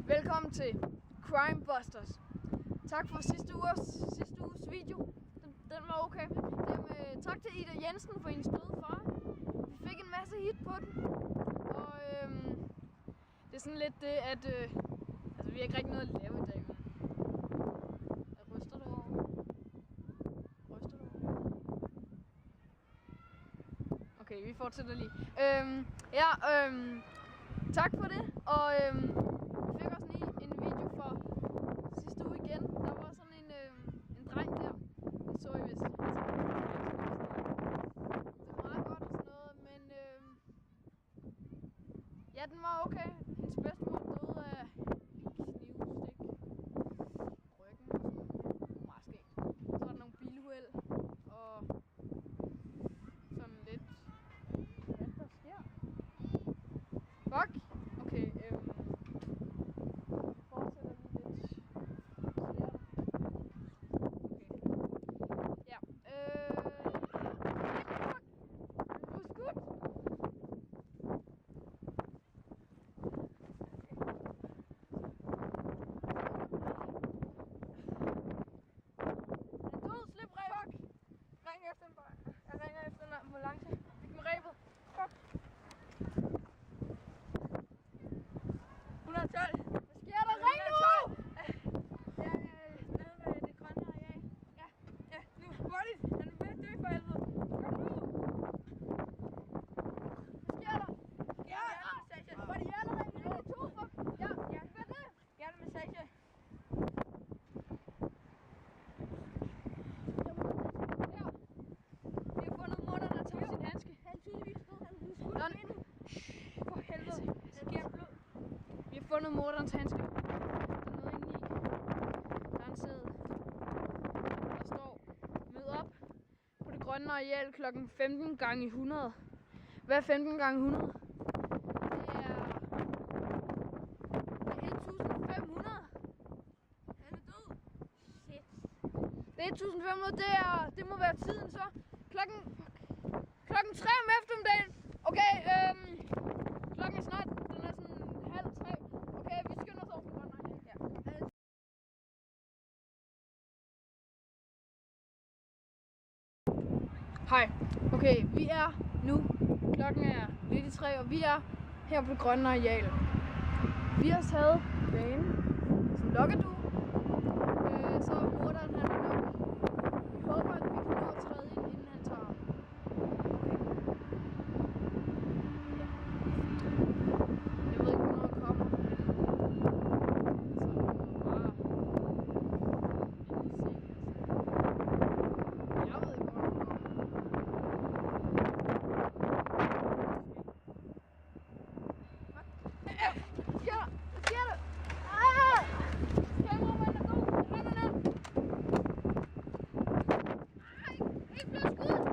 Velkommen til Crime Busters. Tak for sidste uges video. Den var okay. Tak til Ida Jensen for hendes døde far. Vi fik en masse hit på den. Og det er sådan lidt det, at vi har ikke rigtig noget at lave i dag. Ryster du over? Okay, vi fortsætter lige. Tak for det. Og vi fik også lige en video fra sidste uge igen. Der var sådan en dreng der. Den så I vist. Det var meget godt og sådan noget, men ja, den var okay. Hendes bedstemor døde af knivstik. Ryggen. Meget skægt. Så var der nogle biluheld og sådan lidt. Hvad der sker? Fuck! Okay, vi fortsætter lige lidt. Okay. Ja, du er skudt! Han er død, slip rebet! Fuck! Ring efter en bare. Jeg ringer efter en ambulance. Fik med rebet. Fuck! 112! Hvad sker der? Ring nu! Ja, nede ved det grønne areal. Ja, nu. Hurtigt! Han er ved at dø for helvede. Kom nu! Hvad sker der? Ja, massage. Var det jer, der ringede? Ja, to, fuck! Ja, hvad er det? Gerne massage. Ja. Vi har fundet mor, der har taget sin handske. Han tydeligvis stod, han blev skudt ind. For helvede. Det sker blod. Vi har fundet morderens handske. Der er noget inde i. Der er en seddel. Der står: mød op på det grønne areal klokken 15 gange 100. Hvad er 15 gange 100? Det er 1500. Han er død. Shit. Det er 1500. Det må være tiden så. Klokken 3 om eftermiddagen. Okay, klokken er snart. Den er sådan 2:30. Okay, vi skynder os over på grønne areal. Ja. Hej. Okay, vi er nu. Klokken er lidt i 3, og vi er her på det grønne areal. Vi har taget banen som lokkerdue. Så morderen han er nok. Vi håber, at vi kan nå at træde ind, inden han tager ham. Jeg ved ikke, hvornår han kommer. Cameraman er god. Han er ned. Ej, ikke blevet skudt.